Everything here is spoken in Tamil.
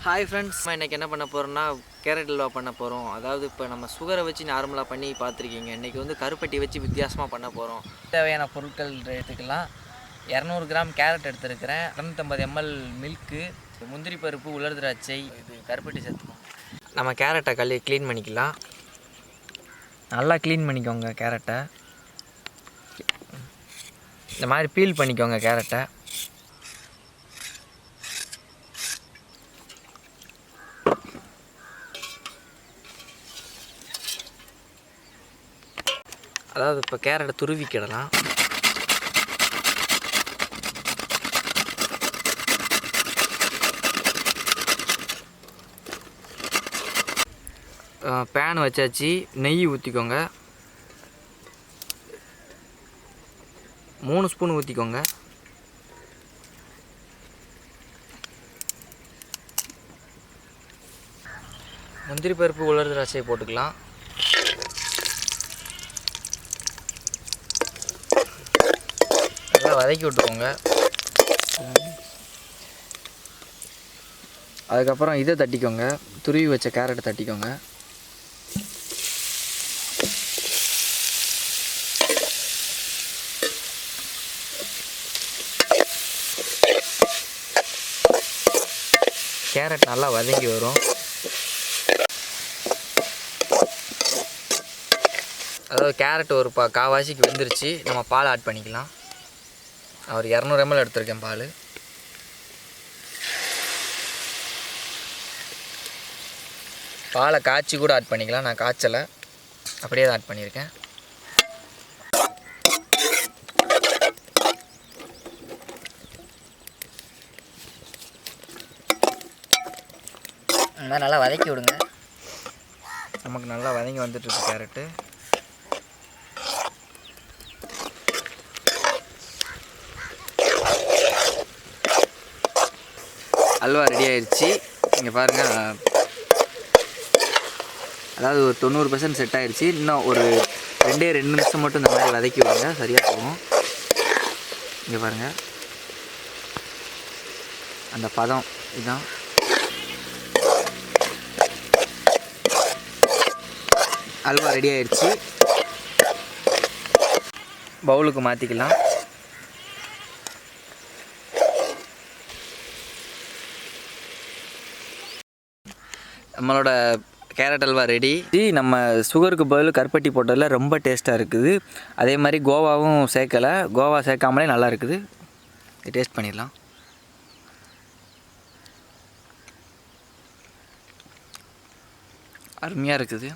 ஹாய் ஃப்ரெண்ட்ஸ், நம்ம இன்றைக்கி என்ன பண்ண போகிறோம்னா கேரட் அல்வா பண்ண போகிறோம். அதாவது இப்போ நம்ம சுகரை வச்சு நார்மலாக பண்ணி பார்த்துருக்கீங்க. இன்றைக்கி வந்து கருப்பட்டி வச்சு வித்தியாசமாக பண்ண போகிறோம். தேவையான பொருட்கள் எடுத்துக்கலாம். 200 கிராம் கேரட் எடுத்துருக்கிறேன், 250 ml மில்க்கு, முந்திரி பருப்பு, உலர் திராட்சை, இது கருப்பட்டி சேர்த்துக்கோங்க. நம்ம கேரட்டை க்ளீன் பண்ணிக்கலாம். நல்லா க்ளீன் பண்ணிக்கோங்க கேரட்டை. இந்த மாதிரி பீல் பண்ணிக்கோங்க கேரட்டை. அதாவது இப்போ கேரட்டை துருவிக்கிடலாம். பேன் வச்சாச்சு, நெய் ஊற்றிக்கோங்க. 3 ஸ்பூன் ஊற்றிக்கோங்க. முந்திரி பருப்பு, உலர் திராட்சையை போட்டுக்கலாம். நல்லா வதக்கி விட்டுக்கோங்க. அதுக்கப்புறம் இதை தட்டிக்கோங்க, துருவி வச்ச கேரட்டை தட்டிக்கோங்க. கேரட் நல்லா வதங்கி வரும். அதாவது கேரட் ஒரு காவாசிக்கு வெந்துருச்சு. நம்ம பால் ஆட் பண்ணிக்கலாம். ஒரு 200 ml எடுத்திருக்கேன் பால். பாலை காய்ச்சி கூட ஆட் பண்ணிக்கலாம். நான் காய்ச்சலை, அப்படியே தான் ஆட் பண்ணியிருக்கேன். இந்த மாதிரி நல்லா வதக்கி விடுங்க. நமக்கு நல்லா வதங்கி வந்துட்டுருக்கு கேரட்டு. அல்வா ரெடி ஆயிடுச்சு. இங்கே பாருங்கள், அதாவது ஒரு 90% செட் ஆயிடுச்சு. இன்னும் ஒரு 2 நிமிஷம் மட்டும் இந்த மாதிரி வதக்கி விடுங்க, சரியாக போகும். இங்கே பாருங்கள், அந்த பதம் இதுதான். அல்வா ரெடி ஆயிடுச்சு. பவுலுக்கு மாற்றிக்கலாம். நம்மளோட கேரட் அல்வா ரெடி. நம்ம சுகருக்கு பதில் கருப்பட்டி போட்டதில் ரொம்ப டேஸ்ட்டாக இருக்குது. அதே மாதிரி கோவாவும் சேர்க்கலை, கோவா சேர்க்காமலே நல்லா இருக்குது. இது டேஸ்ட் பண்ணிடலாம். அருமையாக இருக்குது.